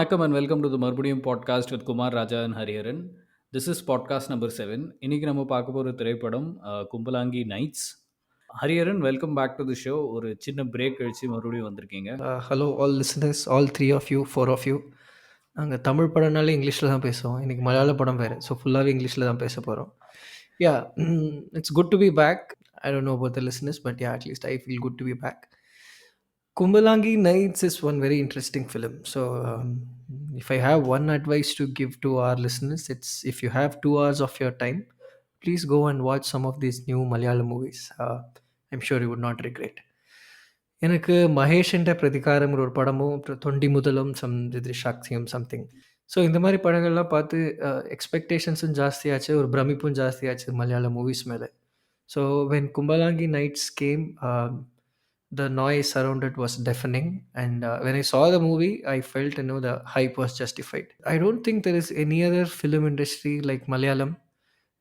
வணக்கம் and welcome to the மறுபடியும் podcast with Kumar Raja and Hariharan. This is podcast number 7. இன்னைக்கு நம்ம பார்க்க போகிற திரைப்படம் Kumbalangi nights. Hariharan, welcome back to the show. ஒரு சின்ன பிரேக் கழிச்சு மறுபடியும் வந்திருக்கீங்க. Hello all listeners, all three of you, four of you. நாங்கள் தமிழ் படம்னாலே இங்கிலீஷில் தான் பேசுவோம். இன்றைக்கி மலையாள படம் வேறு, ஸோ ஃபுல்லாகவே இங்கிலீஷில் தான் பேச போகிறோம். Yeah, it's good to be back. I don't know about the listeners, but yeah, at least I feel good to be back. Kumbalangi Nights is one very interesting film. So, if I have one advice to give to our listeners, it's if you have 2 hours of your time, please go and watch some of these new Malayalam movies. I'm sure you would not regret. எனக்கு மகேஷ்ன்ற பிரதிகாரம்ங்கிற ஒரு படமும், அப்புறம் தொண்டி முதலும், திரிஷாக்சியம் something. So இந்த மாதிரி படங்கள்லாம் பார்த்து எக்ஸ்பெக்டேஷன்ஸும் ஜாஸ்தியாச்சு, ஒரு பிரமிப்பும் ஜாஸ்தியாச்சு மலையாள மூவிஸ் மேலே. So when Kumbalangi nights came, the noise around it was deafening, and when I saw the movie, I felt the hype was justified. I don't think there is any other film industry like Malayalam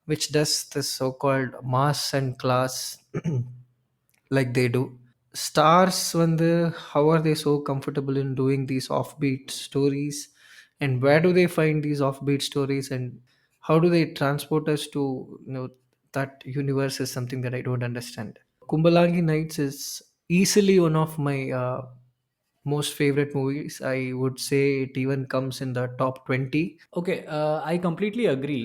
which does this so-called mass and class like they do. Stars வந்து how are they so comfortable in doing these offbeat stories, and where do they find these offbeat stories, and how do they transport us to that universe is something that I don't understand. Kumbalangi Nights is easily one of my most favorite movies. I would say it even comes in the top 20. Okay, I completely agree.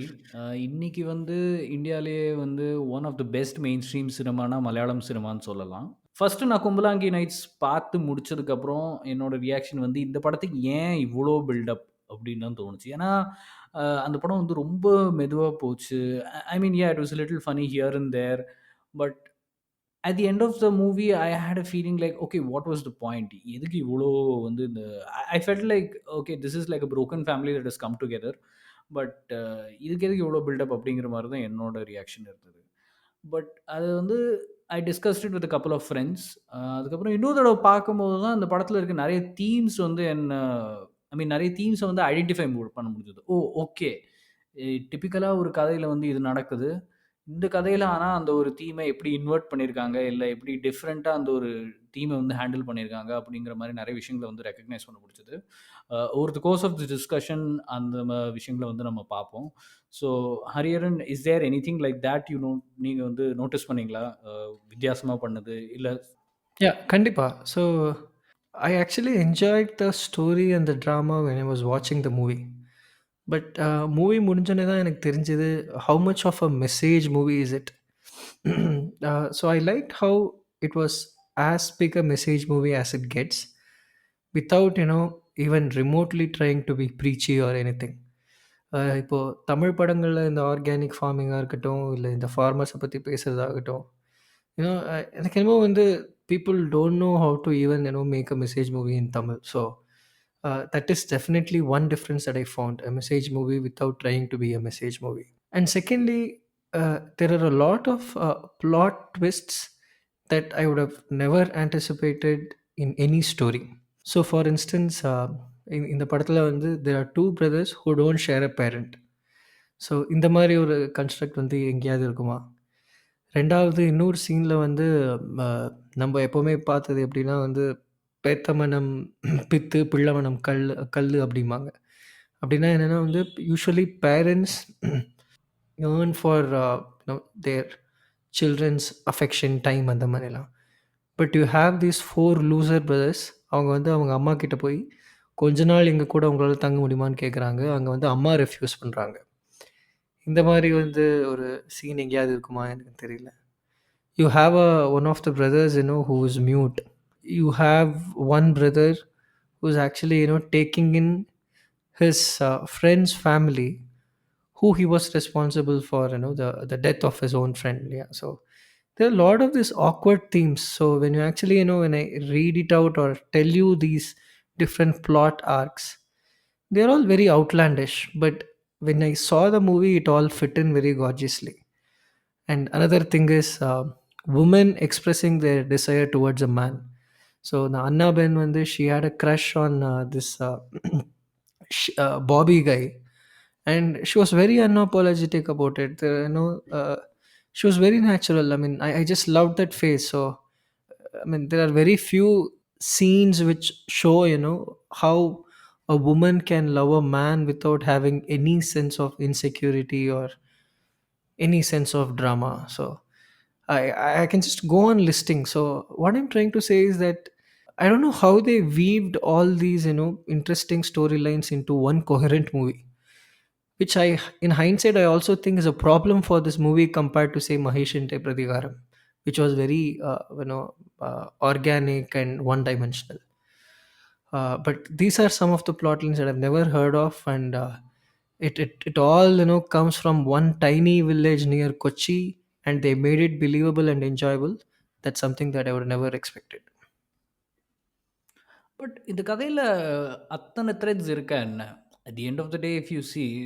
இன்னைக்கு வந்து இந்தியாவிலே வந்து one of the best mainstream சினிமானா மலையாளம் சினிமான்னு சொல்லலாம். First நான் Kumbalangi nights பார்த்து முடிச்சதுக்கப்புறம் என்னோட ரியாக்ஷன் வந்து இந்த படத்துக்கு ஏன் இவ்வளோ பில்டப் அப்படின்னு தான் தோணுச்சு. ஏன்னா அந்த படம் வந்து ரொம்ப மெதுவாக போச்சு. I mean, it was little funny here and there, but at the end of the movie I had a feeling like, okay, what was the point? எதுக்கு இவ்வளோ வந்து இந்த I felt like, okay, this is like a broken family that has come together, but இதுக்கு எதுக்கு இவ்வளோ build up அப்படிங்கிற மாதிரி தான் என்னோட ரியாக்ஷன் இருந்தது. பட் அது வந்து I discussed it with couple of friends. அதுக்கப்புறம் இன்னொரு தடவை பார்க்கும்போது தான் அந்த படத்தில் இருக்க நிறைய தீம்ஸ் வந்து என்ன, ஐ மீன் நிறைய தீம்ஸை வந்து ஐடென்டிஃபை பண்ண முடிஞ்சது. ஓ, ஓகே, டிப்பிக்கலாக ஒரு கதையில் வந்து இது நடக்குது, இந்த கதையில் ஆனால் அந்த ஒரு தீமை எப்படி இன்வெர்ட் பண்ணியிருக்காங்க, இல்லை எப்படி டிஃப்ரெண்ட்டாக அந்த ஒரு தீமை வந்து ஹேண்டில் பண்ணியிருக்காங்க அப்படிங்கிற மாதிரி நிறைய விஷயங்களை வந்து ரெக்கக்னைஸ் பண்ண முடிச்சது. Over the course of the discussion அந்த விஷயங்களை வந்து நம்ம பார்ப்போம். So Hariharan, is there anything like that நீங்கள் வந்து நோட்டீஸ் பண்ணீங்களா, வித்தியாசமாக பண்ணது இல்லை? யா, கண்டிப்பாக. ஸோ I actually enjoyed the story and the drama when I was watching the movie. But movie முடிஞ்சோடனே தான் எனக்கு தெரிஞ்சது how much of a message movie is it. So I liked how it was as big a message movie as it gets, without even remotely trying to be preachy or anything. இப்போது தமிழ் படங்களில் இந்த organic ஃபார்மிங்காக இருக்கட்டும், இல்லை இந்த ஃபார்மர்ஸை பற்றி பேசுகிறதாகட்டும், எனக்கு என்னமோ வந்து people don't know how to even make a message movie in Tamil. So that is definitely one difference that I found, a message movie without trying to be a message movie. And secondly, there are a lot of plot twists that I would have never anticipated in any story. So for instance, in the படத்தில் வந்து there are two brothers who don't share a parent. So இந்த மாதிரி ஒரு construct வந்து எங்கேயாவது இருக்குமா? ரெண்டாவது, இன்னொரு சீனில் வந்து நம்ம எப்போவுமே பார்த்தது எப்படின்னா வந்து பேத்தமனம் பித்து, பிள்ளமனம் கல் அப்படிம்பாங்க. அப்படின்னா என்னென்னா வந்து usually parents earn for their childrens affection time அந்த மாதிரிலாம். But you have these 4 loser brothers. அவங்க வந்து அவங்க அம்மா கிட்ட போய் கொஞ்ச நாள் எங்கள் கூட உங்களால் தங்க முடியுமான்னு கேட்குறாங்க. அங்கே வந்து அம்மா ரெஃப்யூஸ் பண்ணுறாங்க. இந்த மாதிரி வந்து ஒரு சீன் எங்கேயாவது இருக்குமா எனக்கு தெரியல. You have one of the brothers who is mute. You have one brother who's actually taking in his friend's family, who he was responsible for the death of his own friend. Yeah, so there are a lot of these awkward themes. So when you actually when I read it out or tell you these different plot arcs, they're all very outlandish, but when I saw the movie, it all fit in very gorgeously. And another thing is women expressing their desire towards a man. So the Anna Ben வந்து she had a crush on this Bobby guy, and she was very unapologetic about it. She was very natural. I mean, I just loved that face. So I mean, there are very few scenes which show how a woman can love a man without having any sense of insecurity or any sense of drama. So I can just go on listing. So what I'm trying to say is that I don't know how they weaved all these, interesting storylines into one coherent movie, which in hindsight, I also think is a problem for this movie compared to say Maheshinte Prathigaram, which was very, organic and one-dimensional. But these are some of the plot lines that I've never heard of, and it all comes from one tiny village near Kochi, and they made it believable and enjoyable. That's something that I would never expected. But இந்த கதையில அத்தனை threads இருக்கா என்ன? At the end of the day if you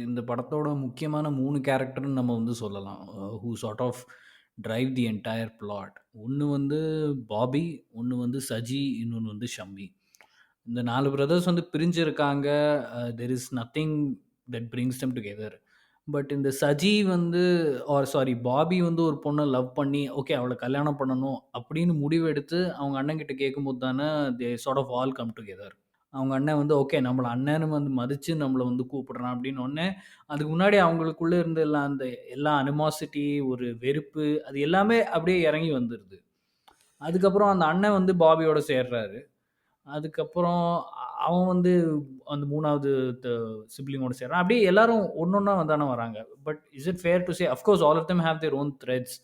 இந்த படத்தோட முக்கியமான 3 கேரக்டர்ன்னு நம்ம வந்து சொல்லலாம். Who sort of drive the entire plot. ஒண்ணு வந்து பாபி, ஒண்ணு வந்து சஜி, இன்னொன்னு வந்து ஷம்மி. இந்த 4 பிரதர்ஸ் வந்து பிரிஞ்சிருக்காங்க. There is nothing that brings them together. But இந்த சஜி வந்து சாரி பாபி வந்து ஒரு பொண்ண லவ் பண்ணி, ஓகே அவள கல்யாணம் பண்ணணும் அப்படின்னு முடிவெடுத்து அவங்க அண்ணன்கிட்ட கேட்கும்போது தானே they sort of all come together. அவங்க அண்ணன் வந்து ஓகே நம்மள அண்ணன்னு வந்து மதிச்சு நம்மள வந்து கூப்பிடுறான் அப்படின்னோனே, அதுக்கு முன்னாடி அவங்களுக்குள்ள இருந்த எல்லாம் அந்த எல்லா அனிமாசிட்டி, ஒரு வெறுப்பு அது எல்லாமே அப்படியே இறங்கி வந்துருது. அதுக்கப்புறம் அந்த அண்ணன் வந்து பாபியோட சேர்றாரு. அதுக்கப்புறம் அவன் வந்து அந்த 3வது சிப்லிங்கோட சேர்றான். அப்படியே எல்லாரும் ஒண்ணொண்ணா தான வராங்க. But is it fair to say of course all of them have their own threads.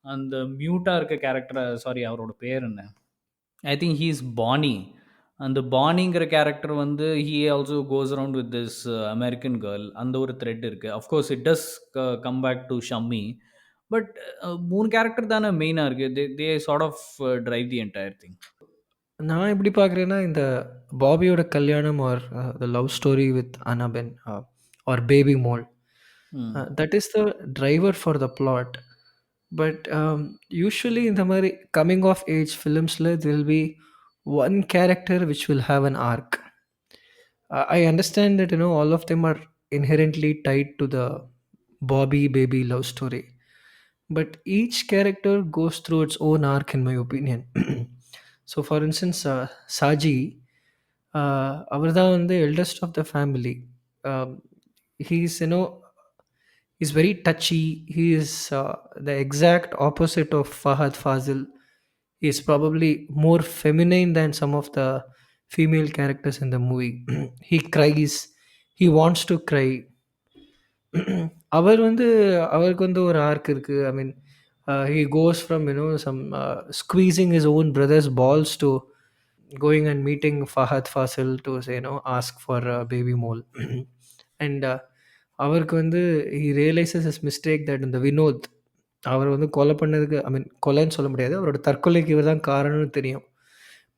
அந்த மியூட்டா இருக்க கேரக்டர் சாரி அவரோட பேர் என்ன? I think he is Bonny. அந்த பானிங்கிற கேரக்டர் வந்து he also goes around with this American girl. அந்த ஒரு த்ரெட் இருக்கு. Of course it does come back to Shammi. But 3 character தானே மெயினா இருக்கு. They sort of drive the entire thing. நான் எப்படி பார்க்குறேன்னா, இந்த பாபியோட கல்யாணம் or the love story with Anna Ben or Baby Mol, hmm. That is the driver for the plot. But usually இந்த மாதிரி கம்மிங் ஆஃப் ஏஜ் ஃபிலிம்ஸில் there'll be one character which will have an arc. I understand that all of them are inherently tied to the Bobby baby love story, but each character goes through its own arc, in my opinion. So, for instance, Saji, அவர் தான் வந்து eldest of the family. Um, he's he's very touchy. He is the exact opposite of Fahad Fazil. He is probably more feminine than some of the female characters in the movie. He cries. He wants to cry. அவர் வந்து அவருக்கு வந்து ஒரு arc இருக்கு. ஐ மீன் he goes from some squeezing his own brother's balls to going and meeting Fahad Fasil to say, ask for a baby mole. And அவருக்கு வந்து he realizes his mistake that இந்த வினோத் அவர் வந்து கொலை பண்ணதுக்கு ஐ மீன் கொலைன்னு சொல்ல முடியாது. அவரோட தற்கொலைக்கு இவர் தான் காரணம்னு தெரியும்.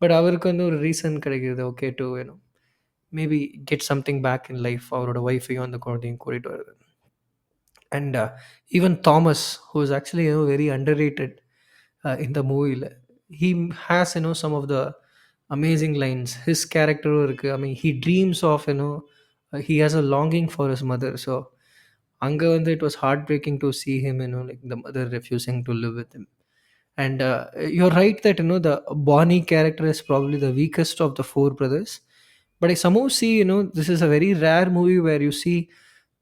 பட் அவருக்கு வந்து ஒரு ரீசன் கிடைக்குது. Okay to maybe get something back in life. அவரோட ஒய்ஃபையும் அந்த குழந்தையும் கூட்டிகிட்டு வருது. And even Thomas, who is actually very underrated in the movie, he has some of the amazing lines. His character இருக்கு. I mean, he dreams of he has a longing for his mother. So அங்க வந்து it was heartbreaking to see him, like the mother refusing to live with him. And you're right that the Bonnie character is probably the weakest of the four brothers. But I somehow see this is a very rare movie where you see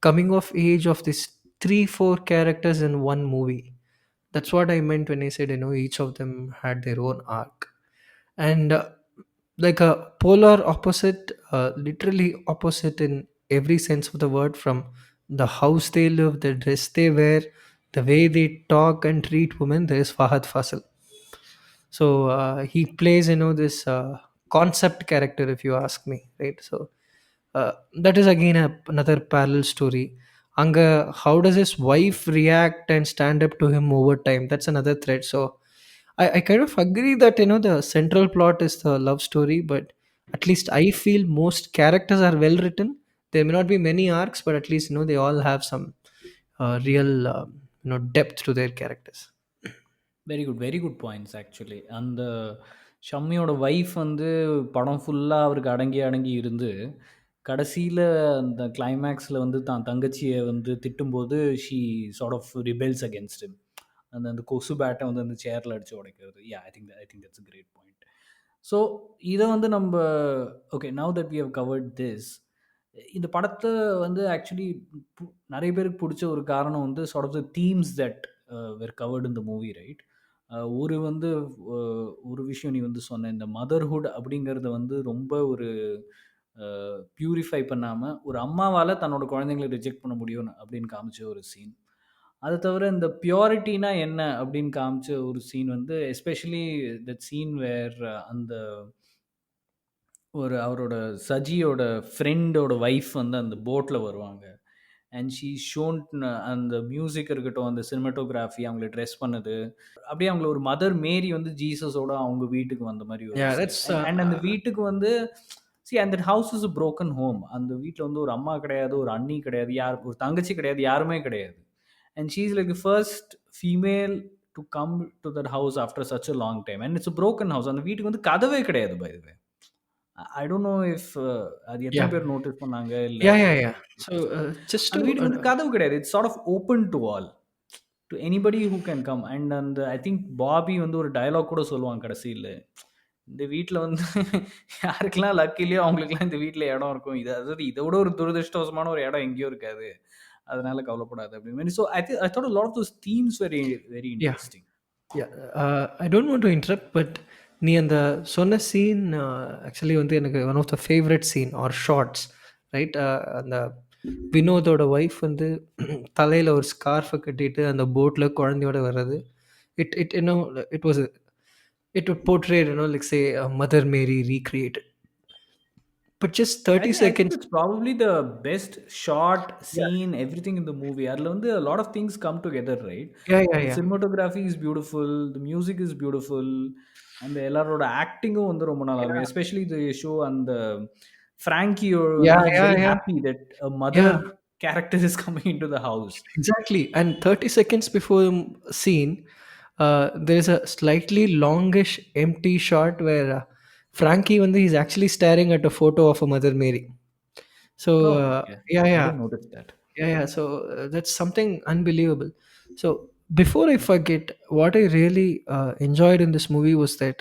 coming of age of these 3-4 characters in one movie. That's what I meant when I said each of them had their own arc. And like a polar opposite, literally opposite in every sense of the word, from the house they live, the dress they wear, the way they talk and treat women, there is Fahad Fasil. So he plays this concept character, if you ask me, right? So that is again another parallel story. Anga, how does his wife react and stand up to him over time? That's another thread. So I kind of agree that the central plot is the love story, but at least I feel most characters are well written. There may not be many arcs, but at least they all have some real depth to their characters. Very good points actually. அந்த ஷம்மியோட wife வந்து படம் ஃபுல்லா அவருக்கு அடங்கி அடங்கி இருந்து, கடைசியில அந்த கிளைமேக்ஸ்ல வந்து தான் தங்கச்சிய வந்து திட்டும்போது, she sort of rebels against him. அந்த அந்த கொசு பேட்ட வந்து அந்த சேர்ல அடிச்சு உடைக்கிறது. I think that's a great point. So இத வந்து நம்ப okay now that we have covered this. இந்த படத்த வந்து ஆக்சுவலி பு நெறைய பேருக்கு புடிச்ச ஒரு காரணம் வந்து sort of the themes that were covered in the movie right. ஒரு வந்து அ ஒரு விஷயம் நீ வந்து சொன்ன, இந்த மதர்ஹுட் அப்படிங்கிறத வந்து ரொம்ப ஒரு பியூரிஃபை பண்ணாம, ஒரு அம்மாவால தன்னோட குழந்தைங்கள ரிஜெக்ட் பண்ண முடியும் அப்படின்னு காமிச்ச ஒரு சீன். அத தவிர இந்த பியூரிட்டினா என்ன அப்படின்னு காமிச்ச ஒரு சீன் வந்து எஸ்பெஷலி தட் சீன் வேர் அந்த அவரோட சஜியோட ஃப்ரெண்டோட வைஃப் வந்து அந்த போட்ல வருவாங்க. அண்ட் ஷீ ஷோன் அந்த மியூசிக் இருக்கட்டும், அந்த சினிமாட்டோகிராஃபி, அவங்கள ட்ரெஸ் பண்ணது. அப்படியே அவங்கள ஒரு மதர் மேரி வந்து ஜீசஸோட அவங்க வீட்டுக்கு வந்த மாரி ஒரு Yeah, scene. that's and and அந்த வீட்டுக்கு வந்து and that house is a broken home. அந்த வீட்ல வந்து ஒரு அம்மா கிடையாது, ஒரு அண்ணி கிடையாது, ஒரு தங்கச்சி கிடையாது, யாருமே கிடையாது. And she is like the first female to come to that house after such a long time. And it's a broken house. அந்த வீட்டுக்கு வந்து கதவே கிடையாது by the way. I don't know if அது எத்தன yeah. பேர் நோட்டீஸ் பண்ணாங்க, இல்ல Yeah, yeah, yeah. So, just அந்த to வீட்டுக்கு வந்து கதவு கிடையாது. It's sort of open to all. To anybody who can come. And அந்த ஐ திங்க் பாபி வந்து ஒரு டயலாக் கூட சொல்லுவாங்க கடைசியில. இந்த வீட்ல வந்து யாருக்கெல்லாம் லக் இல்லையோ அவங்களுக்கெல்லாம் இந்த வீட்ல இடம் இருக்கும். அதாவது இத விட ஒரு துரதிர்ஷ்டவசமான ஒரு இடம் எங்கேயும் இருக்காது. அதனால கவலைப்படாத அப்படின்னு. So I thought a lot of those themes were very yeah. interesting. Yeah, I don't want to interrupt, but நீ அந்த சொன்ன சீன் ஆக்சுவலி வந்து எனக்கு one of the favourite scene or shots, right? அந்த வினோதோட ஒய்ஃப் வந்து தலையில் ஒரு ஸ்கார்ஃபை கட்டிட்டு அந்த போட்டில் குழந்தையோட வர்றது. இட் இன்னும் it was it would portray, like say Mother Mary recreated, but just I 30 think I think seconds. it's probably the best shot, Yeah, scene, everything in the movie. அதுல வந்து a lot of things come together, right? yeah, yeah, The yeah. cinematography is beautiful, the music is beautiful, and எல்லாரோட ஆக்டிங்கும் வந்து ரொம்ப நல்லா இருக்கும். Yeah, Especially the show and Frankie வந்து yeah, he's yeah, very yeah, happy that a mother yeah. character is coming into the house. Exactly. And 30 seconds before the scene, there's a slightly longish empty shot where Frankie Vandi is actually staring at a photo of a Mother Mary. So, Oh, okay. yeah, I yeah, didn't notice that. yeah, yeah. So, that's something unbelievable. So, before I forget, what I really enjoyed in this movie was that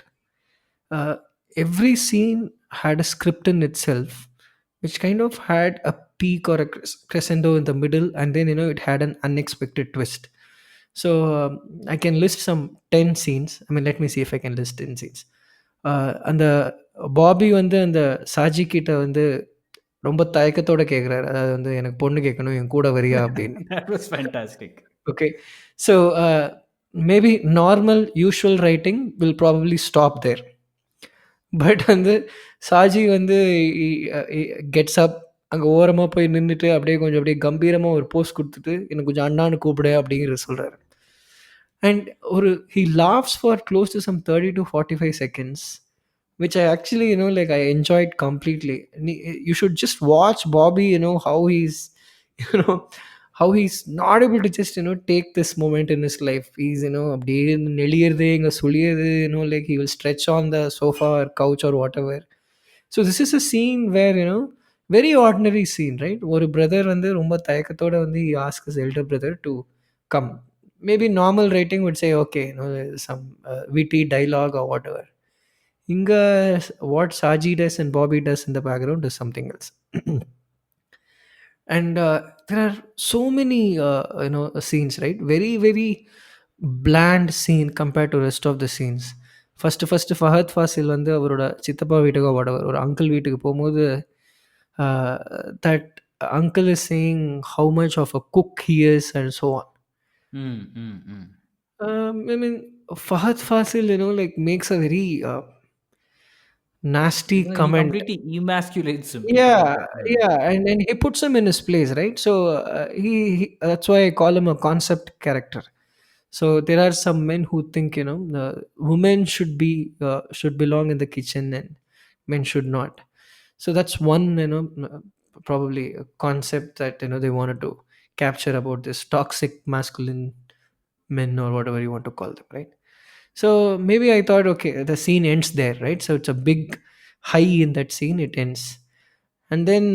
uh, every scene had a script in itself, which kind of had a peak or a crescendo in the middle, and then it had an unexpected twist. So I can list some 10 scenes. I mean, let me see if I can list 10 scenes. அந்த Bobby வந்து அந்த சாஜி கிட்ட வந்து ரொம்ப தயக்கத்தோட கேட்குறாரு. அதாவது வந்து எனக்கு பொண்ணு கேட்கணும், என் கூட வரியா அப்படின்னு. That was fantastic. Okay. So maybe normal, usual writing will probably stop there. But வந்து சாஜி வந்து கெட்ஸ் அப், அங்கே ஓரமாக போய் நின்றுட்டு அப்படியே கொஞ்சம் அப்படியே கம்பீரமாக ஒரு போஸ்ட் கொடுத்துட்டு எனக்கு கொஞ்சம் அண்ணான்னு கூப்பிடு அப்படிங்கிறத சொல்கிறாரு. அண்ட் ஒரு he laughs for close to some 30 to 45 seconds, which I actually, like I enjoyed completely. You should just watch Bobby, how he's, you know, how he's not able to just, take this moment in his life. He's, அப்படியே நெளியறது, இங்கே சுழியறது, like he will stretch on the sofa or couch or whatever. So this is a scene where, very ordinary scene, right? ஒரு brother வந்து ரொம்ப தயக்கத்தோட வந்து he asks his elder brother to come. Maybe normal writing would say, okay, some witty dialogue or whatever. Inga, what Saji does and Bobby does in the background is something else. And there are so many scenes, right? Very, very bland scene compared to rest of the scenes. First Fahadh Faasil வந்து அவரோட சித்தப்பா வீட்டுக்கோ whatever ஒரு uncle வீட்டுக்கு போகும்போது that uncle is saying how much of a cook he is and so on. I mean, Fahad Fasil, like makes a very nasty He comment. completely emasculates him. Yeah, Yeah. yeah, and he puts him in his place, right? So that's why I call him a concept character. So there are some men who think, the women should belong in the kitchen and men should not. So that's one, probably a concept that they wanted to capture about this toxic masculine men or whatever you want to call them, right? So maybe I thought, okay, the scene ends there, right? So it's a big high in that scene. It ends, and then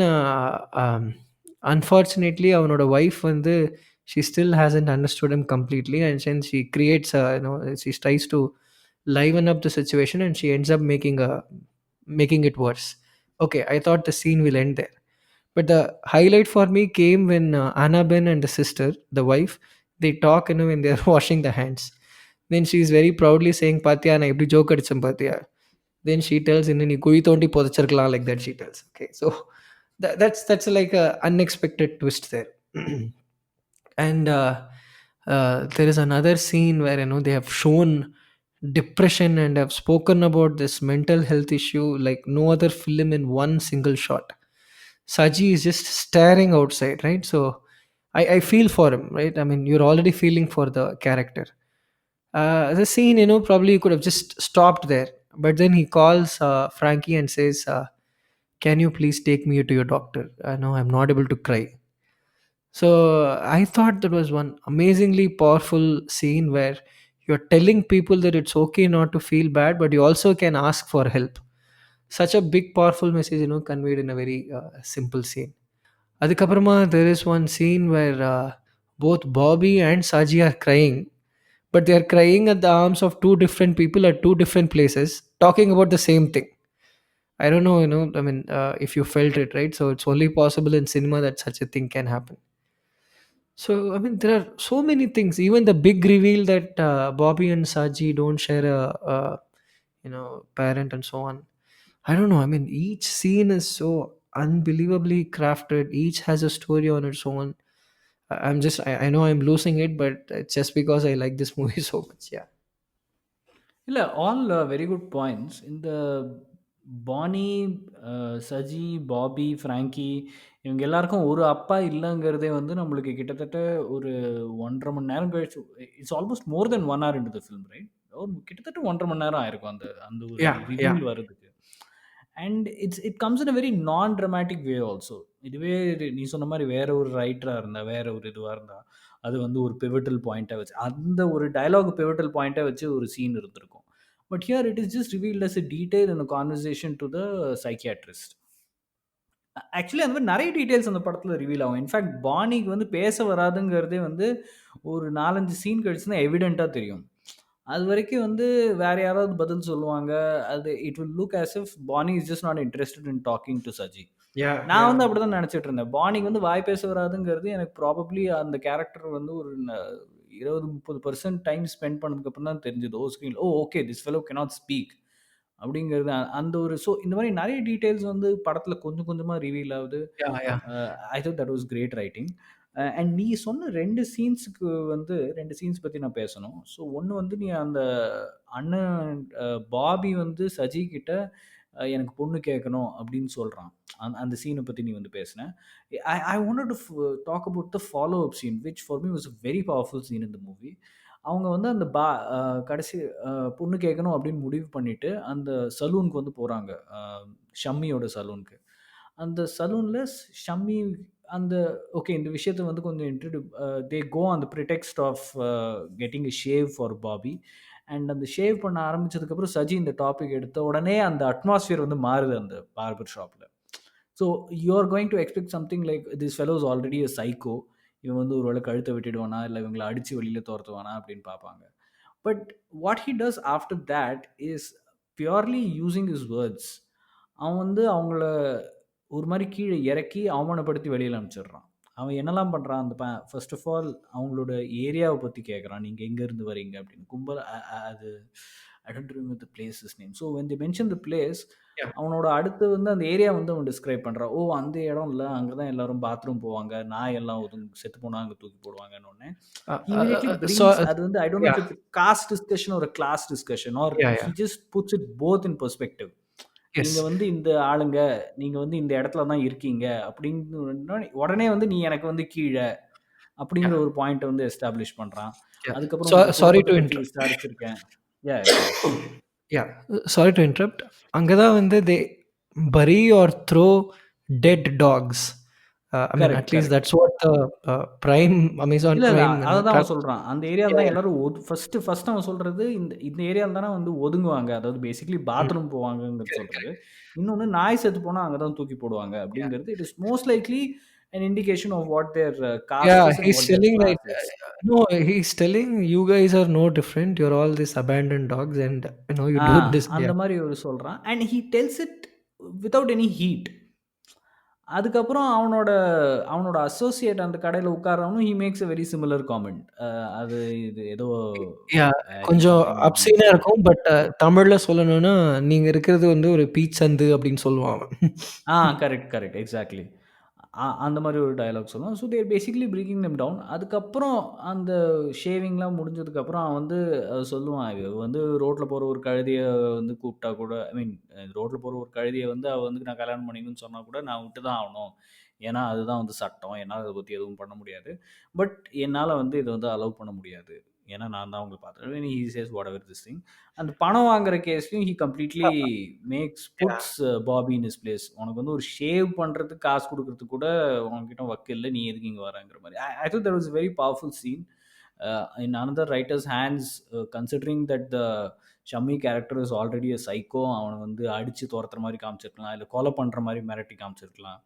unfortunately, அவனோட wife வந்து she still hasn't understood him completely, and since she creates she tries to liven up the situation, and she ends up making it worse. Okay, I thought the scene will end there, But the highlight for me came when Annabelle and the sister, the wife, they talk, when they're washing the hands. Then she's very proudly saying, Patya, na ipdi joke adicham Patya. Then she tells, நீ குழி தோண்டி புதைச்சிருக்கலாம், like that she tells. Okay, so that's like a unexpected twist there. And there is another scene where they have shown depression and have spoken about this mental health issue like no other film in one single shot. Saji is just staring outside, right? So I feel for him, right? I mean, you're already feeling for the character. The scene, probably you could have just stopped there, but then he calls Frankie and says, "Can you please take me to your doctor? No, I'm not able to cry." So I thought that was one amazingly powerful scene where you're telling people that it's okay not to feel bad, but you also can ask for help. Such a big, powerful message, conveyed in a very simple scene. Adikaprama, there is one scene where both Bobby and Saji are crying, but they are crying at the arms of two different people at two different places, talking about the same thing. I don't know, I mean, if you felt it, right? So it's only possible in cinema that such a thing can happen. So, I mean, there are so many things. Even the big reveal that Bobby and Saji don't share a parent and so on. I don't know. I mean, each scene is so unbelievably crafted. Each has a story on its own. I know I'm losing it, but it's just because I like this movie so much. Yeah. இல்ல all very good points. இந்த பானி, Saji, Bobby, Frankie இவங்க எல்லாருக்கும் ஒரு அப்பா இல்லங்கிறதே வந்து நம்மளுக்கு கிட்டத்தட்ட ஒரு 1 1/2 மணி நேரம் கழிச்சு it's almost more then 1 hour into the film right? ஒரு கிட்டத்தட்ட 1 1/2 மணி நேரம் ஆயிருக்கும் அந்த அந்த ஒரு Yeah. Yeah. ரிவீல் வரதுக்கு. And it comes in a very நான் ட்ராமாட்டிக் வே ஆல்சோ. இதுவே நீ சொன்ன மாரி வேற ஒரு ரைட்டரா இருந்தா, வேற ஒரு இதுவா இருந்தா, அது வந்து ஒரு பிவட்டல் பாயிண்ட்டா வச்சு அந்த ஒரு டயலாக் பிவட்டல் பாயிண்ட்டா வச்சு ஒரு சீன் இருந்திருக்கும். But here it is just revealed as a detail in a conversation to the psychiatrist. Actually அந்த மாதிரி நிறைய டீடைல்ஸ் அந்த படத்தில் ரிவீல் ஆகும். இன்ஃபேக்ட் பானிக்கு வந்து பேச வராதுங்கிறதே வந்து ஒரு 4-5 சீன் கழிச்சு தான் எவிடெண்ட்டாக தெரியும். அது வரைக்கும் வந்து வேற யாராவது பதில் சொல்லுவாங்க. அது it will look as if Bonny is just not interested in talking to Saji. Yeah. நான் Yeah. வந்து அப்படிதான் நினைச்சிட்டு இருந்தேன். பானிக்கு வந்து வாய் பேச வராதுங்கிறது எனக்கு ப்ராபப்ளி அந்த கேரக்டர் வந்து ஒரு 20-30% டைம் ஸ்பெண்ட் பண்ணதுக்கு அப்புறம் தான் தெரிஞ்சது. ஸ்க்ரீன்ல okay this fellow cannot speak அப்படிங்கிறது. அந்த ஒரு இந்த மாதிரி நிறைய டீடைல்ஸ் வந்து படத்துல கொஞ்சம் கொஞ்சமா ரிவீல் ஆகுது. Yeah. Yeah. I thought that was great writing. And நீ சொன்ன 2 சீன்ஸுக்கு வந்து 2 சீன்ஸ் பத்தி நான் பேசணும். ஸோ ஒண்ணு வந்து நீ அந்த அண்ணன் பாபி வந்து சஜி கிட்ட எனக்கு பொண்ணு கேட்கணும் அப்படின்னு சொல்றான். அந்த சீனை பத்தி நீ வந்து பேசின. I wanted to talk about the follow up scene which for me was a very powerful scene in the movie. அவங்க வந்து அந்த கடைசி பொண்ணு கேட்கணும் அப்படின்னு முடிவு பண்ணிட்டு அந்த சலூனுக்கு வந்து போறாங்க. ஷம்மியோட சலூனுக்கு. அந்த சலூன்ல ஷம்மி அந்த ஓகே இந்த விஷயத்த வந்து கொஞ்சம் they go on the pretext of getting a shave for Bobby. And அந்த ஷேவ் பண்ண ஆரம்பிச்சதுக்கப்புறம் சஜி இந்த டாபிக் எடுத்த உடனே அந்த அட்மாஸ்பியர் வந்து மாறுது அந்த பார்பர் ஷாப்பில். So you are going to expect something like this fellow is already a psycho. இவன் வந்து ஒரு வேளை கழுத்தை விட்டுடுவானா இல்லை இவங்களை அடித்து வெளியில் துரத்துவானா அப்படின்னு பார்ப்பாங்க. But what he does after that is purely using his words. அவன் வந்து அவங்கள ஒரு மாதிரி கீழே இறக்கி அவமானப்படுத்தி வெளியில் அனுப்பிச்சிடுறான். அவன் என்னெல்லாம் பண்ணுறான் அந்த ஃபர்ஸ்ட் ஆஃப் ஆல் அவங்களோட ஏரியாவை பற்றி கேட்குறான். நீங்கள் எங்கேருந்து வரீங்க அப்படின்னு. கும்பல் அது I don't remember the places name. So when the mention the place Yeah. அவனோட அடுத்து வந்து அந்த ஏரியா வந்து அவன் டிஸ்கிரைப் பண்ணுறான். அந்த இடம் இல்லை, அங்கே தான் எல்லாரும் பாத்ரூம் போவாங்க, நாய் எல்லாம் செத்து போனால் அங்கே தூக்கி போடுவாங்கன்னு ஒன்று. அது வந்து I don't know if it's caste discussion ஒரு class discussion or he just puts it both in perspective. நீங்க வந்து இந்த ஆளுங்க, நீங்க வந்து இந்த இடத்துல தான் இருக்கீங்க அப்படின்னு உடனே வந்து நீ எனக்கு வந்து கீழே அப்படிங்கிற ஒரு பாயிண்ட் வந்து எஸ்டாப்ளிஷ் பண்றான். அதுக்கப்புறம் சாரி டு இன்டரப்ட். விசாரிச்சிருக்கேன். Yeah, sorry to interrupt. அங்கதான் வந்து they bury or throw dead dogs. I mean, at least that's what the Prime Amazon Prime. அதான் அவன் சொல்றான். அந்த ஏரியால தான் எல்லாரும் ஃபர்ஸ்ட் அவன் சொல்றது இந்த ஏரியால தானே வந்து ஒதுங்குவாங்க. அதாவது பேசிக்கலி பாத்ரூம் போவாங்கன்னு சொல்றது. இன்னொன்னு நாய் செத்து போனா அங்கதான் தூக்கி போடுவாங்க அப்படிங்கிறது. It is most likely an indication of what their caste is. Yeah, he's telling like no, he's telling you guys are no different. You're all these abandoned dogs, and you do this. அந்த மாதிரி ஒரு சொல்றான். And he tells it without any heat. அதுக்கப்புறம் அவனோட அவனோட associate அந்த கடையில உட்கார்றவனும் he makes a very similar comment. அது இது ஏதோ யாஹ்! ஹி கொஞ்சம் சம்திங் லைக் அப்சீனா மென்ஷன்ட். இருக்கும். பட் தமிழ்ல சொல்லணும்னா, "நீங்க இருக்கிறது வந்து ஒரு பீச் சந்து" அப்படின்னு சொல்லுவான் அவன். Correct, correct. எக்ஸாக்ட்லி. அந்த மாரி ஒரு டயலாக் சொல்லுவான். So, they are basically breaking them down. அதுக்கப்புறம் அந்த ஷேவிங்லாம் முடிஞ்சதுக்கப்புறம் அவன் வந்து சொல்லுவான். இவ வந்து ரோட்ல போற ஒரு கழுதைய வந்து கூப்பிட்டா கூட ஐ மீன் ரோட்ல போற ஒரு கழுதைய வந்து அவ வந்து நான் கல்யாணம் பண்ணிக்கணும்னு சொன்னா கூட நான் விட்டு தான் ஆவணும். ஏன்னா, அதுதான் வந்து சட்டம். என்னால அத பத்தி எதுவும் பண்ண முடியாது. பட் என்னால வந்து இத வந்து அலோவ் பண்ண முடியாது. ஏன்னா, நான் தான் உங்கள பார்த்துக்கிறேன். He says whatever this thing. அந்த பணம் வாங்குற கேஸ்லயும் he completely yeah! Puts Bobby in his place. உனக்கு வந்து ஒரு ஷேவ் பண்றதுக்கு காசு குடுக்குறதுக்கு கூட உன்கிட்ட வக்கு இல்ல. நீ எதுக்கு இங்க வரங்கிற மாரி. I thought that was a very powerful scene. In another writer's hands, considering that the Shammi character is already a psycho. அவன வந்து அடிச்சு தொரத்துற மாரி காமிச்சிருக்கலாம். இல்ல கொலை பண்ற மாரி மிரட்டி காமிச்சிருக்கலாம்.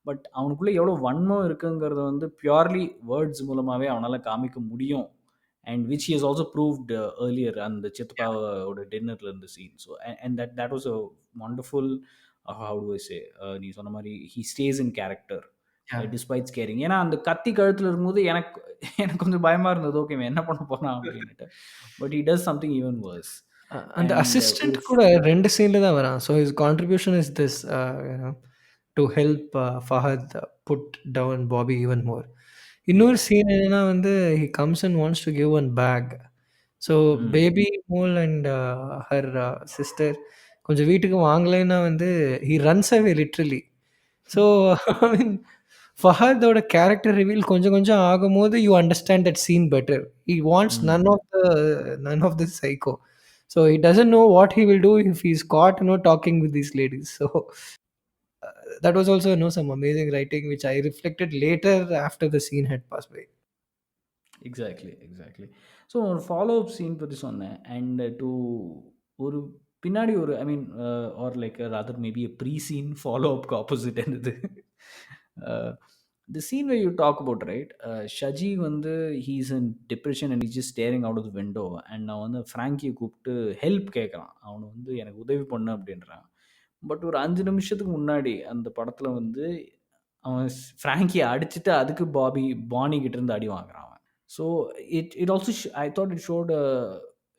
பட் அவனுக்குள்ள எவ்வளோ வன்மம் இருக்குங்கிறத வந்து பியூர்லி வேர்ட்ஸ் மூலமாவே அவனால காமிக்க முடியும். And which he has also proved earlier அந்த சித்தப்பாவோட டின்னர்ல இருந்த scene. So and that that was a wonderful how do I say நீ சொன்ன மாதிரி he stays in character yeah! Despite scaring. ஏன்னா அந்த கத்தி கழுத்தில் இருக்கும்போது எனக்கு எனக்கு கொஞ்சம் பயமாக இருந்தது. ஓகே இவன் என்ன பண்ண போறான் அப்படின்னுட்டு. But he does something even worse. அந்த அண்ட் அசிஸ்டன்ட் ஒரு கூட 2 சீன்ல தான் வரான். So his contribution is this you know to help Fahadh put down Bobby even more. இன்னொரு எஸ். சீன் என்னன்னா வந்து he comes and wants to give one back. So hmm. Baby Mol and her sister கொஞ்சம் வீட்டுக்கு வாங்கலைன்னா வந்து he runs away literally. So I mean ஃபஹதோட character reveal கொஞ்சம் கொஞ்சம் ஆகும்போது you understand that scene better. He wants hmm. None of this psycho. So he doesn't know what he will do if he's caught, talking with these ladies. So that was also, some amazing writing, which I reflected later after the scene had passed by. Exactly, exactly. So ஒரு follow up scene பத்தி சொன்னேன். And to ஒரு பின்னாடி ஒரு I mean or like rather maybe a pre scene follow அப்க்கு opposite இருந்தது. The scene where you talk about right Saji வந்து he is in depression and is just staring out of the window. And நான் வந்து ஃப்ராங்கியை கூப்பிட்டு help கேட்குறான். அவனை வந்து எனக்கு உதவி பண்ணு அப்படின்றான். பட் ஒரு 5 நிமிஷத்துக்கு முன்னாடி அந்த படத்தில் வந்து அவன் ஃப்ராங்கியை அடிச்சுட்டு அதுக்கு பானி கிட்ட இருந்து அடி வாங்குறான் அவன். So it also I thought it showed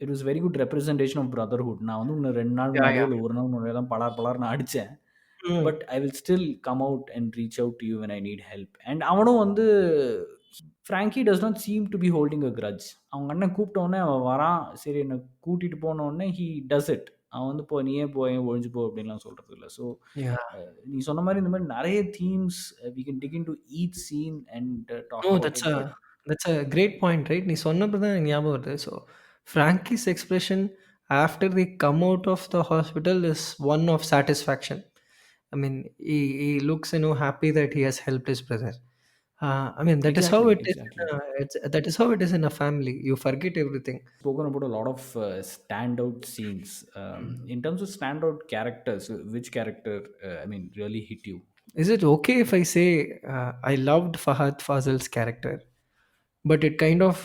it was very good representation of brotherhood. நான் வந்து இன்னும் 2 நாள் Yeah, முன்னாடியோ yeah. இல்லை ஒரு நாள் முன்னாடியோ தான் பலார் பலார்னு அடித்தேன். Mm. But I will still come out and reach out to you when I need help. And அவனும் வந்து Frankie does not seem to be holding a grudge. அவங்க அண்ணன் கூப்பிட்டோடனே அவன் வரான். சரி என்னை கூட்டிகிட்டு போனோடனே ஹீ டஸ் இட். அவன் வந்து போ நீயே போ ஏன் ஒழிஞ்சு போ அப்படின்லாம் சொல்கிறது இல்லை. So Yeah. நீ சொன்ன மாதிரி இந்த மாதிரி நிறைய themes we can dig in to each scene and talk No, about it. But that's a great point, right? நீ சொன்னப்ப தான் எனக்கு ஞாபகம் வருது. So, Frankie's expression after they come out of the hospital is one of satisfaction. I mean, he looks, happy that he has helped his brother. I mean, that is how exactly, it is. Exactly. That is how it is in a family. You forget everything. Spoken about a lot of standout scenes. In terms of standout characters, which character, I mean, really hit you? Is it okay if I say I loved Fahad Fazil's character, but it kind of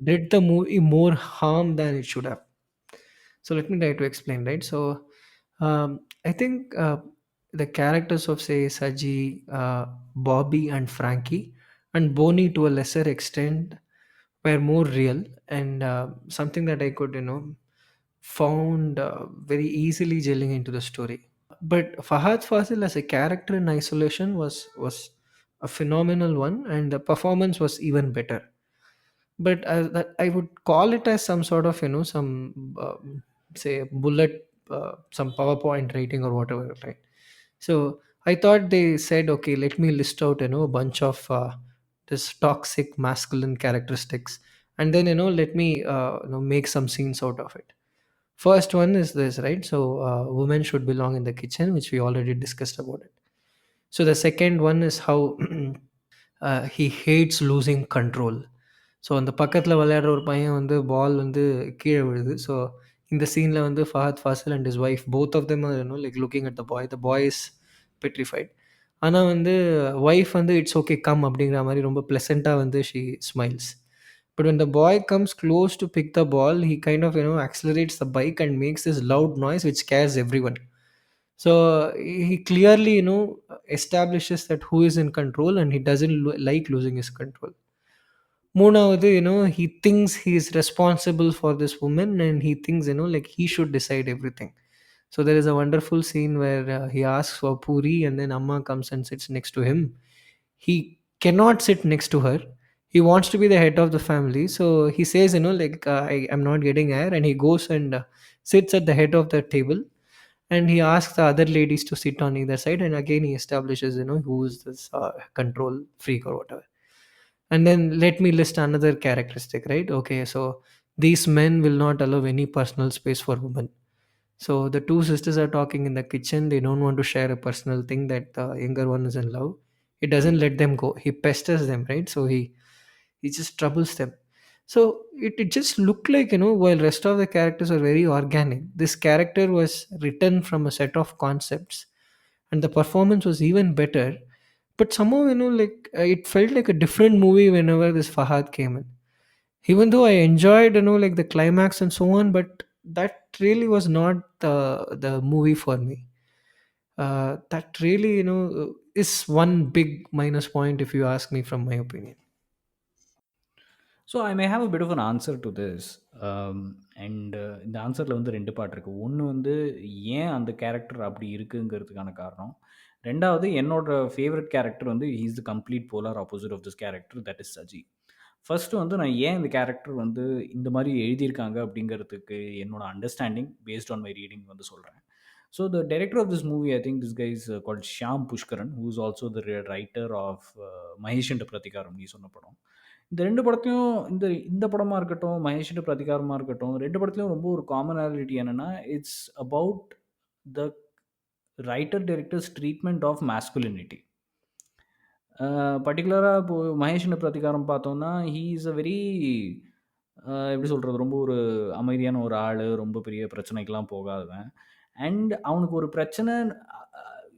did the movie more harm than it should have? So let me try to explain, right? So I think the characters of, say, Saji, Bobby, and Frankie, and Bonnie to a lesser extent were more real, and something that I could, found very easily gelling into the story. But Fahad Fazil as a character in isolation was a phenomenal one, and the performance was even better. But that I would call it as some sort of, some say bullet, some PowerPoint writing or whatever, right? So I thought they said, okay, let me list out, a bunch of this toxic masculine characteristics, and then, let me make some scenes out of it. First one is this, right? So women should belong in the kitchen, which we already discussed about it. So the second one is how he hates losing control. So அந்த பக்கத்தில் விளையாடுற ஒரு பையன் வந்து பால் வந்து கீழே விழுது. So இந்த சீனில் வந்து Fahadh Faasil and his wife both of them like looking at the boy is petrified. ஆனால் வந்து ஒய்ஃப் வந்து இட்ஸ் ஓகே கம் அப்படிங்கிற மாதிரி ரொம்ப ப்ளசண்ட்டாக வந்து she smiles. But when the boy comes close to pick the ball, he kind of, accelerates the bike and makes this loud noise which scares everyone. So he clearly, establishes that who is in control, and he doesn't like losing his control. Moonavathu, he thinks he is responsible for this woman, and he thinks, like he should decide everything. So there is a wonderful scene where he asks for puri, and then Amma comes and sits next to him. He cannot sit next to her. He wants to be the head of the family, so he says, like, I am not getting air, and he goes and sits at the head of the table, and he asks the other ladies to sit on either side, and again he establishes, who is this control freak or whatever. And then let me list another characteristic, right? Okay, so these men will not allow any personal space for women. So the two sisters are talking in the kitchen. They don't want to share a personal thing that the younger one is in love. He doesn't let them go. He pesters them, right? So he just troubles them. So it just looked like, while rest of the characters are very organic, this character was written from a set of concepts, and the performance was even better. But somehow, like, it felt like a different movie whenever this Fahad came in. Even though I enjoyed, like the climax and so on, but that really was not the movie for me. That really, is one big minus point, if you ask me, from my opinion. So I may have a bit of an answer to this. And இந்த ஆன்சரில் வந்து ரெண்டு part இருக்குது. ஒன்று வந்து ஏன் அந்த character அப்படி இருக்குங்கிறதுக்கான காரணம். ரெண்டாவது என்னோட ஃபேவரட் கேரக்டர் வந்து he is the complete polar opposite of this character, that is Saji. First வந்து நான் ஏன் இந்த கேரக்டர் வந்து இந்த மாதிரி எழுதியிருக்காங்க அப்படிங்கிறதுக்கு என்னோட understanding based on my reading வந்து சொல்கிறேன். So the director of this movie, I think this guys called Shyam Pushkaran, who is also the writer of Mahesh Prathikaram நீ சொன்ன படம். இந்த 2 படத்தையும், இந்த இந்த படமா இருக்கட்டும், மகேஷ்ன்ற பிரதிகாரமா இருக்கட்டும், 2 படத்துலயும் ரொம்ப ஒரு காமனாலிட்டி என்னன்னா, it's about the writer directors treatment of masculinity. பர்ட்டிகுலரா இப்போ மகேஷ்ன்ற பிரதிகாரம் பார்த்தோம்னா, ஹி இஸ் அ வெரி எப்படி சொல்றது? ரொம்ப ஒரு அமைதியான ஒரு ஆளு. ரொம்ப பெரிய பிரச்சனைக்கெல்லாம் போகாதவன். அண்ட் அவனுக்கு ஒரு பிரச்சனை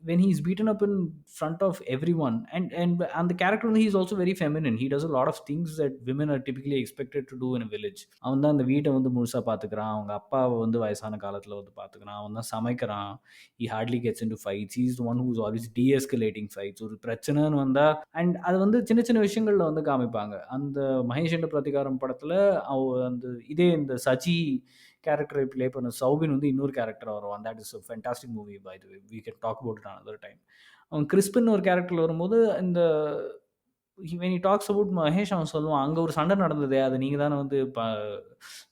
when he's beaten up in front of everyone, and the character, he's also very feminine. He does a lot of things that women are typically expected to do in a village. அவன் தான் அந்த வீட்டை வந்து முழுசா பார்த்துக்கிறான். அவங்க அப்பாவை வந்து வயசான காலத்தில் வந்து பார்த்துக்கிறான். அவன் தான் சமைக்கிறான். he hardly gets into fights. He's the one who's always de-escalating fights. ஒரு பிரச்சனைன்னு வந்தா, அண்ட் அது வந்து சின்ன சின்ன விஷயங்கள்ல வந்து காமிப்பாங்க. அந்த மகேஷ் பிரதிகாரம் படத்துல அந்த இதே இந்த சஜி கேரக்டரை ப்ளே பண்ண சௌபின் வந்து இன்னொரு கேரக்டராக வருவான். That is a fantastic movie, by the way. We can talk about it another time. அவன் கிறிஸ்பின் ஒரு கேரக்டரில் வரும்போது, இந்த when he talks about Mahesh, அவன் சொல்லுவான், அங்கே ஒரு சண்டை நடந்ததே, அதை நீங்கள் தானே வந்து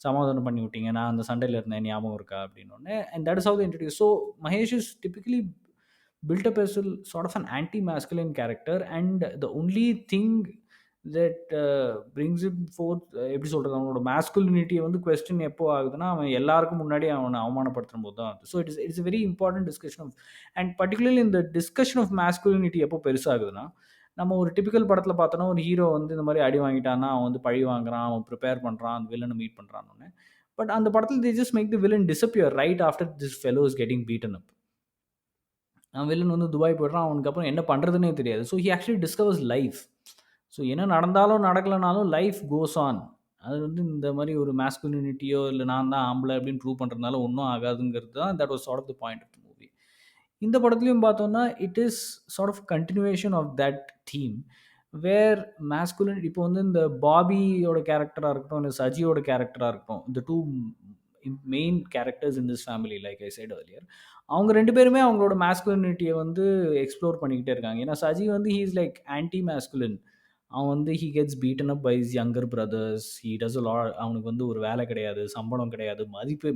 சமாதானம் பண்ணி விட்டீங்க, நான் அந்த சண்டையில் இருந்தேன், ஞாபகம் இருக்கா அப்படின்னு. And that is how the introduce. So Mahesh is typically built up as a sort of an anti-masculine character, and the only thing that brings him forth, எப்படி சொல்கிறது, அவனோட மேஸ்குலினிட்டியை வந்து கொஸ்டின் எப்போ ஆகுதுன்னா, அவன் எல்லாருக்கும் முன்னாடி அவனை அவமானப்படுத்தும் போது தான். So it's very important discussion of, and particularly இந்த டிஸ்கஷன் ஆஃப் மேஸ்குலினிட்டி எப்போ பெருசாகுதுன்னா, நம்ம ஒரு டிபிக்கல் படத்தில் பார்த்தோன்னா, ஒரு ஹீரோ வந்து இந்த மாதிரி அடி வாங்கிட்டான்னா அவன் வந்து பழி வாங்குறான், அவன் ப்ரிப்பேர் பண்ணுறான், அந்த வில்லனை மீட் பண்ணுறான்னு. பட் அந்த படத்தில் they just make the villain disappear right after this fellow is getting beaten up. Villain வந்து துபாய் போய்ட்றான். அவனுக்கு அப்புறம் என்ன பண்ணுறதுனே தெரியாது. So he actually discovers life. So என்ன நடந்தாலும் நடக்கலைனாலும் லைஃப் கோஸ் ஆன். அது வந்து இந்த மாதிரி ஒரு மேஸ்குலினிட்டியோ இல்லை நான் தான் ஆம்பளை அப்படின்னு ப்ரூவ் பண்ணுறதுனால ஒன்றும் ஆகாதுங்கிறது தான் that was sort of the point of the movie. இந்த படத்துலையும் பார்த்தோம்னா, it is sort of continuation of that theme, where masculine இப்போ வந்து இந்த பாபியோட கேரக்டராக இருக்கட்டும், இந்த சஜியோட கேரக்டராக இருக்கட்டும், இந்த two main characters in this family, like I said earlier, அவங்க 2 பேருமே அவங்களோட மேஸ்குலினிட்டியை வந்து எக்ஸ்ப்ளோர் பண்ணிக்கிட்டே இருக்காங்க. ஏன்னா சஜி வந்து he is like anti masculine. அவன் வந்து he gets beaten up by his younger brothers. He does a lot. அவனுக்கு வந்து ஒரு வேலை கிடையாது, சம்பளம் கிடையாது,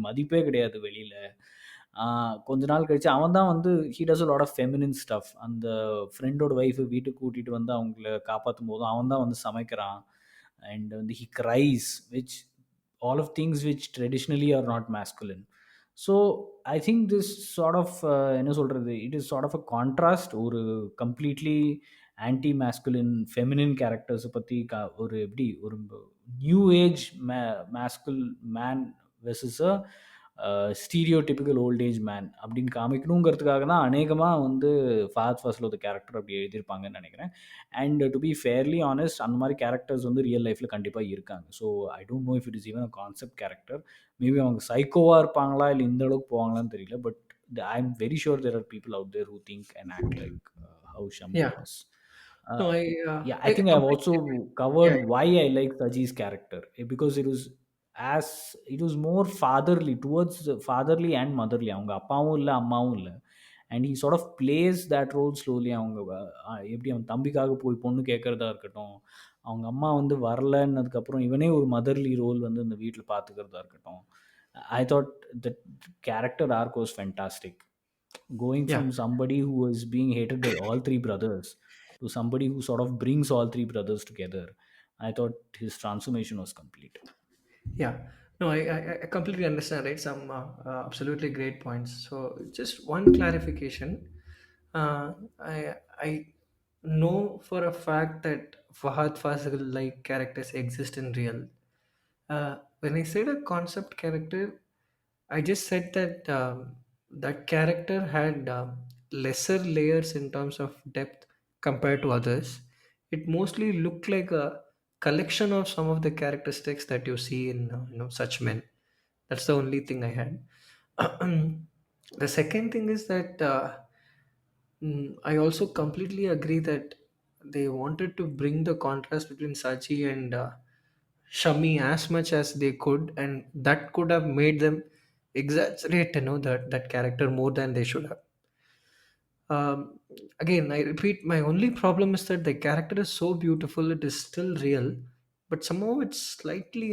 மதிப்பே கிடையாது வெளியில். கொஞ்ச நாள் கழிச்சு அவன் தான் வந்து he does a lot of feminine stuff. அந்த ஃப்ரெண்டோட ஒய்ஃபை வீட்டுக்கு கூட்டிகிட்டு வந்து அவங்கள காப்பாற்றும் போதும் அவன் தான் வந்து சமைக்கிறான். அண்ட் வந்து he cries, which all of things which traditionally are not masculine. So I think this sort of என்ன சொல்கிறது, it is sort of a contrast. ஒரு கம்ப்ளீட்லி ஆன்டி மேஸ்குலின் ஃபெமினின் கேரக்டர்ஸை பற்றி ஒரு எப்படி ஒரு new age masculine man versus a stereotypical old age man அப்படின்னு காமிக்கணுங்கிறதுக்காக தான் அநேகமாக வந்து ஃபஹத் ஃபாசிலோட கேரக்டர் அப்படி எழுதியிருப்பாங்கன்னு நினைக்கிறேன். And to be fairly honest, அந்த மாதிரி கேரக்டர்ஸ் வந்து ரியல் லைஃப்பில் கண்டிப்பாக இருக்காங்க. So I don't know if it is even a concept character. Maybe அவங்க சைக்கோவாக இருப்பாங்களா இல்லை இந்த அளவுக்கு போவாங்களான்னு தெரியல. But I'm very sure there are people out there who think and act like how Shami Yeah. does. Uh, No, yeah, I I think I've completely agree. also covered Yeah. why I like Saji's character, because it was more fatherly, towards fatherly and motherly. அவங்க அப்பாவும் இல்ல அம்மாவும் இல்ல, and he sort of plays that role slowly. அவங்க எப்படி அவன் தம்பிக்காக போய் பொண்ணு கேட்கறதா இருக்கட்டும், அவங்க அம்மா வந்து வரலன்னதுக்கப்புறம் இவனே ஒரு மதர்லி ரோல் வந்து இந்த வீட்டில் பார்த்துக்கிறதா இருக்கட்டும். I thought that character arc was fantastic. Going Yeah. from somebody who was being hated by all three brothers to somebody who sort of brings all three brothers together, I thought his transformation was complete. Yeah. No, I completely understand, right? Some absolutely great points. So, just one clarification. I know for a fact that Fahad Fasil like characters exist in real. When I said a concept character, I just said that that character had lesser layers in terms of depth compared to others. It mostly looked like a collection of some of the characteristics that you see in such men. That's the only thing I had. The second thing is that I also completely agree that they wanted to bring the contrast between Sachi and Shami as much as they could, and that could have made them exaggerate, that character more than they should have. Again, I repeat, my only problem is that the character is so beautiful, it is still real, but somehow it's slightly,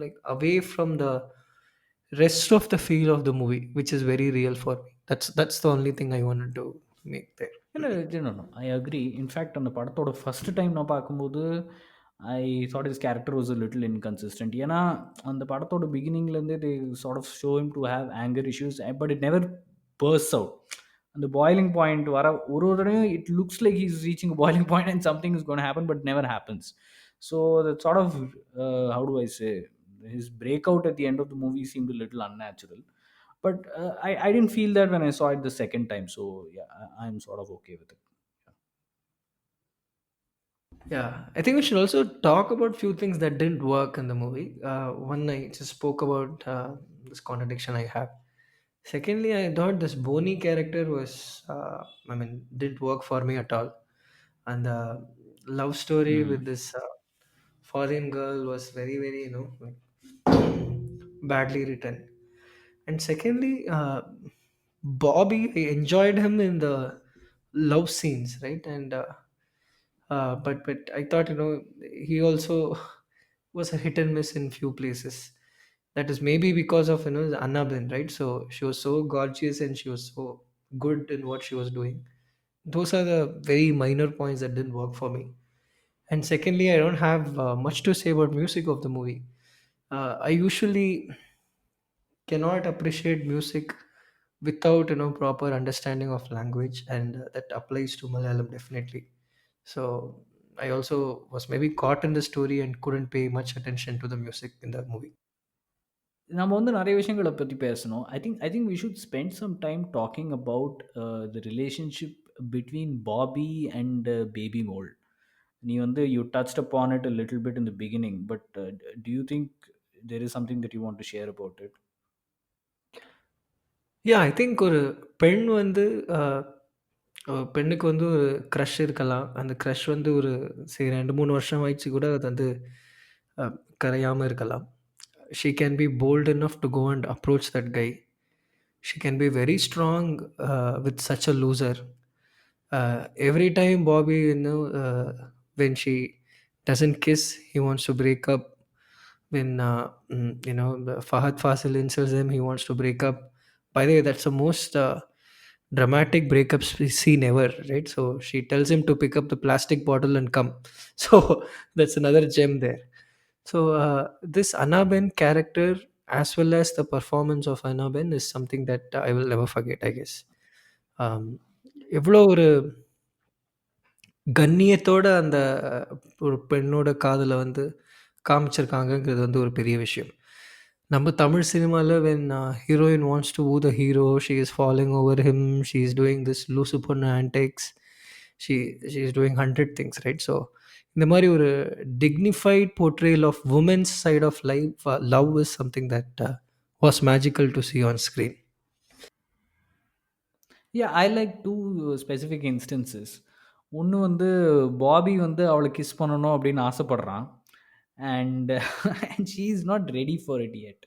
like away from the rest of the feel of the movie, which is very real for me. That's the only thing I wanted to make there. No, I agree. In fact, அந்த படத்தோட first time நான் பார்க்கும்போது I thought his character was a little inconsistent. ஏன்னா அந்த படத்தோட பிகினிங்லேருந்தே they sort of show him to have anger issues, but it never bursts out. அந்த boiling point வர ஒரு தடவையும் it looks like he's reaching a boiling point and something is going to happen, but never happens. So that sort of, how do I say, his breakout at the end of the movie seemed a little unnatural. But I didn't feel that when I saw it the second time. So yeah, I'm sort of okay with it. Yeah, I think we should also talk about few things that didn't work in the movie. One, I just spoke about this contradiction I have. Secondly, I thought this Boney character was, didn't work for me at all. And the love story with Mm. this foreign girl was very, very, like, badly written. And secondly, Bobby, I enjoyed him in the love scenes, right? And but I thought, he also was a hit and miss in few places. That is maybe because of Annabelle, right? So she was so gorgeous and she was so good in what she was doing. Those are the very minor points that didn't work for me. And secondly, I don't have much to say about music of the movie. I usually cannot appreciate music without proper understanding of language, and that applies to Malayalam definitely. So I also was maybe caught in the story and couldn't pay much attention to the music in the movie. நம்ம வந்து நிறைய விஷயங்களை பற்றி பேசணும். I think we should spend some time talking about the relationship between Bobby and Baby Mol. நீ வந்து you touched upon it a little bit in the beginning, but do you think there is something that you want to share about it? I think ஒரு பெண் வந்து பெண்ணுக்கு வந்து ஒரு crush இருக்கலாம். அந்த க்ரஷ் வந்து ஒரு சரி 2, 3 வருஷம் ஆயிடுச்சு கூட அது வந்து கரையாம இருக்கலாம். She can be bold enough to go and approach that guy. She can be very strong with such a loser. Every time Bobby, when she doesn't kiss, he wants to break up. When Fahad Fasil insults him, he wants to break up. By the way, that's the most dramatic breakup scene ever, right? So she tells him to pick up the plastic bottle and come. So that's another gem there. So this Anna Ben character, as well as the performance of Anna Ben, is something that I will never forget, I guess. Um, எவ்வளோ ஒரு கண்ணியத்தோட அந்த ஒரு பெண்ணோட காதல வந்து காமிச்சிருக்காங்கங்கிறது வந்து ஒரு பெரிய விஷயம். நம்ம தமிழ் சினிமால when heroine wants to woo the hero, she is falling over him, she is doing this லூசு பொண்ணு antics, she she is doing 100 things, right? So இந்த மாரி ஒரு dignified portrayal of women's side of life, love is something that was magical to see on screen. Yeah, I like two specific instances. ஒண்ணு வந்து Bobby வந்து அவள kiss பண்ணணும் அப்படின்னு ஆசைப்படுறான். And and she is not ready for it yet.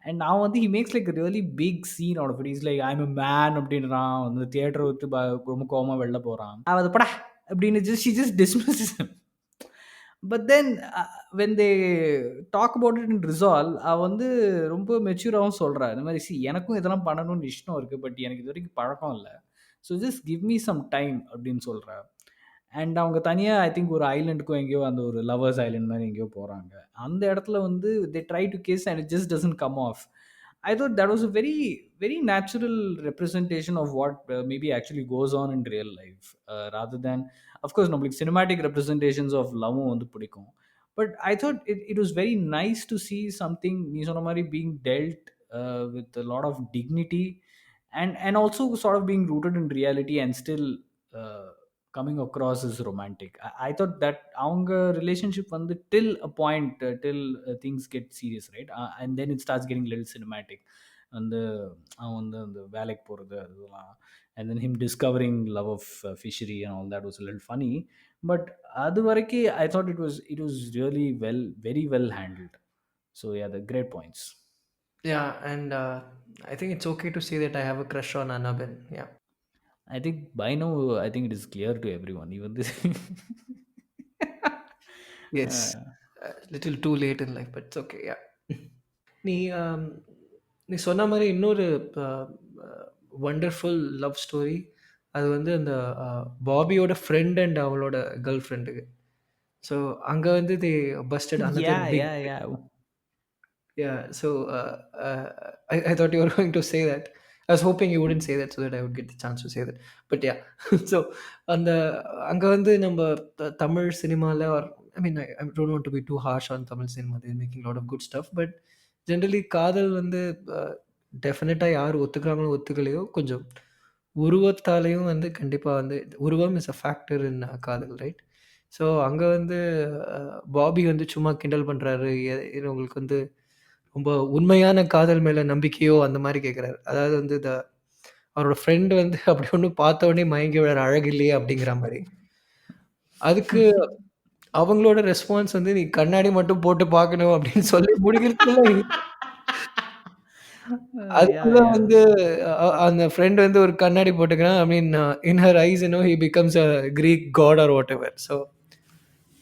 And நான் வந்து he makes like really big scene out of it. Is like I am a man அப்படின்றான். வந்து தியேட்டரை விட்டு ரொம்ப கோவமா வெளில போறான். அவ அது படா அப்படின்னு she just dismisses him. But then when they talk about it in resolve, அவ வந்து ரொம்ப மெச்சூராகவும் சொல்றா. இந்த மாதிரி எனக்கும் இதெல்லாம் பண்ணணும்னு இஷ்டம் இருக்கு. பட் எனக்கு இது வரைக்கும் பழக்கம் இல்ல. So just give me some time அப்படின்னு சொல்றா. அண்ட் அவங்க தனியா ஐ திங்க் ஒரு ஐலேண்டுக்கோ எங்கேயோ அந்த ஒரு லவர்ஸ் ஐலேண்ட் மாதிரி எங்கேயோ போறாங்க. அந்த இடத்துல வந்து they try to kiss and it just doesn't come off. I thought that was a very, very natural representation of what maybe actually goes on in real life, rather than, of course, நம்மளுக்கு cinematic representations of love வந்து பிடிக்கும். But I thought it was very nice to see something நீ சொன்ன மாதிரி being dealt with a lot of dignity, and also sort of being rooted in reality and still uh, coming across as romantic. I thought that அவங்க relationship வந்து till a point, till things get serious, right? And then it starts getting a little cinematic. வந்து அவன் வந்து அந்த வேலைக்கு போகிறது அதெல்லாம், and then him discovering love of fishery and all that was a little funny. But அது வரைக்கும் I thought it was really well, very well handled. So yeah, the great points. Yeah, and I think it's okay to say that I have a crush on Annabelle. Yeah. I think by now, I think it is clear to everyone, even this. Yes. uh, Little too late in life, but it's okay. Yeah. நீ நீ சொன்ன மாதிரி இன்னொரு wonderful love story, அது வந்து அந்த பாபியோட friend and அவளோட கேர்ள் ஃப்ரெண்டுக்கு. ஸோ அங்கே வந்து they busted another yeah, big. yeah, yeah. Yeah, so I thought you were going to say that. I was hoping you wouldn't say that so that I would get the chance to say that. But yeah, so அந்த அங்கே வந்து நம்ம தமிழ் சினிமாவில், or I mean, I don't want to be too harsh on Tamil cinema. They're making a lot of good stuff. But generally, காதல் வந்து டெஃபினட்டாக யார் ஒத்துக்கிறாங்களோ ஒத்துக்கலையோ, கொஞ்சம் உருவத்தாலையும் வந்து கண்டிப்பாக வந்து உருவம் இஸ் அ ஃபேக்டர் இன் காதல், ரைட்? ஸோ அங்கே வந்து பாபி வந்து சும்மா கிண்டல் பண்ணுறாரு. உங்களுக்கு வந்து ரொம்ப உண்மையான காதல் மேல நம்பிக்கையோ அந்த மாரி கேட்குறாரு. அதாவது வந்து அவரோட ஃப்ரெண்ட் வந்து அப்படி ஒண்ணும் பார்த்த உடனே மயங்கி விழற அழகு இல்லையே அப்படிங்கிற மாரி. அதுக்கு அவங்களோட ரெஸ்பான்ஸ் வந்து, "நீ கண்ணாடி மட்டும் போட்டு பார்க்கணும்" அப்படின்னு சொல்லி முடிக்கிறதுக்குள்ள Yeah, அதுக்குள்ள yeah. வந்து அந்த ஃப்ரெண்ட் வந்து ஒரு கண்ணாடி போட்டுக்கிறான். I mean in her eyes he becomes a Greek god or whatever. So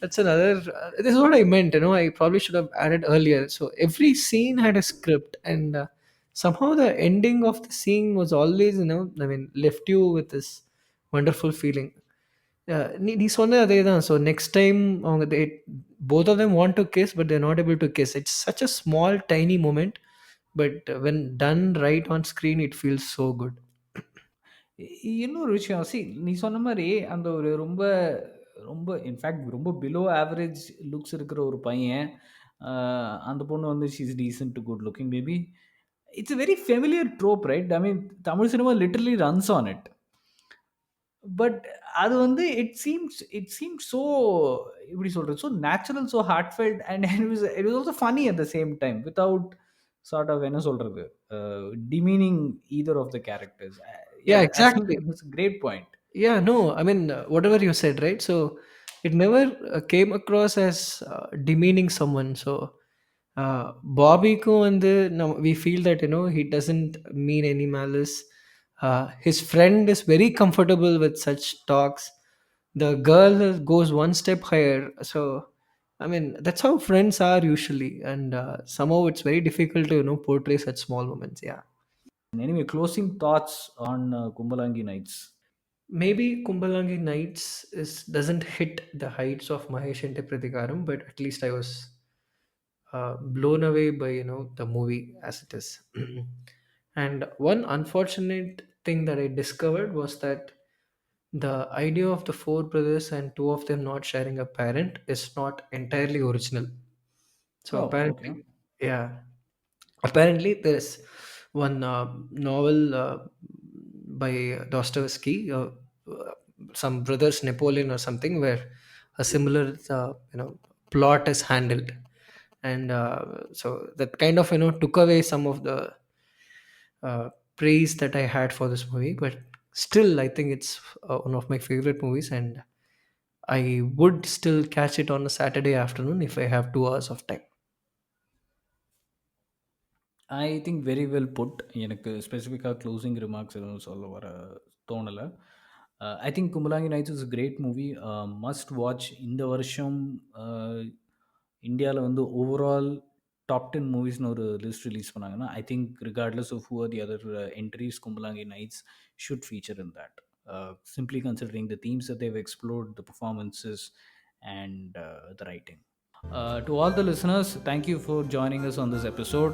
that's another. This is what I meant. I probably should have added earlier. So every scene had a script, and somehow the ending of the scene was always, I mean, left you with this wonderful feeling. நீ சொன்ன அதே தான். So next time அவங்க both of them want to kiss, but they're not able to kiss. It's such a small, tiny moment, but when done right on screen, it feels so good. இன்னொரு விஷயம், நீ சொன்ன மாதிரி அந்த ஒரு ரொம்ப ரொம்ப இன்ஃபேக்ட் ரொம்ப பிலோ ஆவரேஜ் லுக்ஸ் இருக்கிற ஒரு பையன், அந்த பொண்ணு வந்து she is decent to good looking maybe. It's a very familiar trope, right? I mean, Tamil cinema literally runs on it. But அது வந்து இட் சீம்ஸ் ஸோ, எப்படி சொல்றது, so natural, so heartfelt, and it was also funny at the same time without sort of என்ன சொல்றது, demeaning either of the characters. Yeah, I think exactly. It was great point. Yeah, no, I mean, whatever you said, right? So it never came across as demeaning someone. So Bobby ko and we feel that, he doesn't mean any malice. His friend is very comfortable with such talks. The girl goes one step higher. So, I mean, that's how friends are usually. And somehow it's very difficult to, portray such small moments. Yeah. Anyway, closing thoughts on Kumbalangi Nights. Maybe Kumbalangi Nights doesn't hit the heights of Mahesh Ente Pratikaram, but at least I was blown away by the movie as it is. And one unfortunate thing that I discovered was that the idea of the four brothers and two of them not sharing a parent is not entirely original. So Oh, okay. apparently, yeah, apparently there's one novel by Dostoevsky, some brothers Napoleon or something, where a similar plot is handled, and so that kind of took away some of the praise that I had for this movie. But Still, I think it's one of my favorite movies, and I would still catch it on a Saturday afternoon if I have 2 hours of time. I think very well put. எனக்கு ஸ்பெசிஃபிக்காக closing remarks எதுவும் சொல்ல வர தோணலை. I think Kumbalangi nights is great movie, must watch. இந்த வருஷம் இந்தியாவில் வந்து ஓவரால் டாப் 10 மூவிஸ்னு ஒரு லிஸ்ட் ரிலீஸ் பண்ணாங்கன்னா, I think regardless of who are the other entries, Kumbalangi nights should feature in that. Simply considering the themes that they've explored, the performances, and the writing. To all the listeners, thank you for joining us on this episode.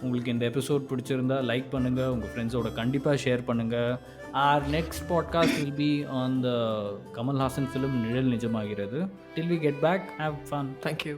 உங்களுக்கு இந்த episode பிடிச்சிருந்தா like பண்ணுங்கள், உங்கள் ஃப்ரெண்ட்ஸோட கண்டிப்பாக share பண்ணுங்கள். Our next podcast will be on the Kamal Hassan film நிழல் நிஜமாகிறது. Till we get back, have fun. Thank you.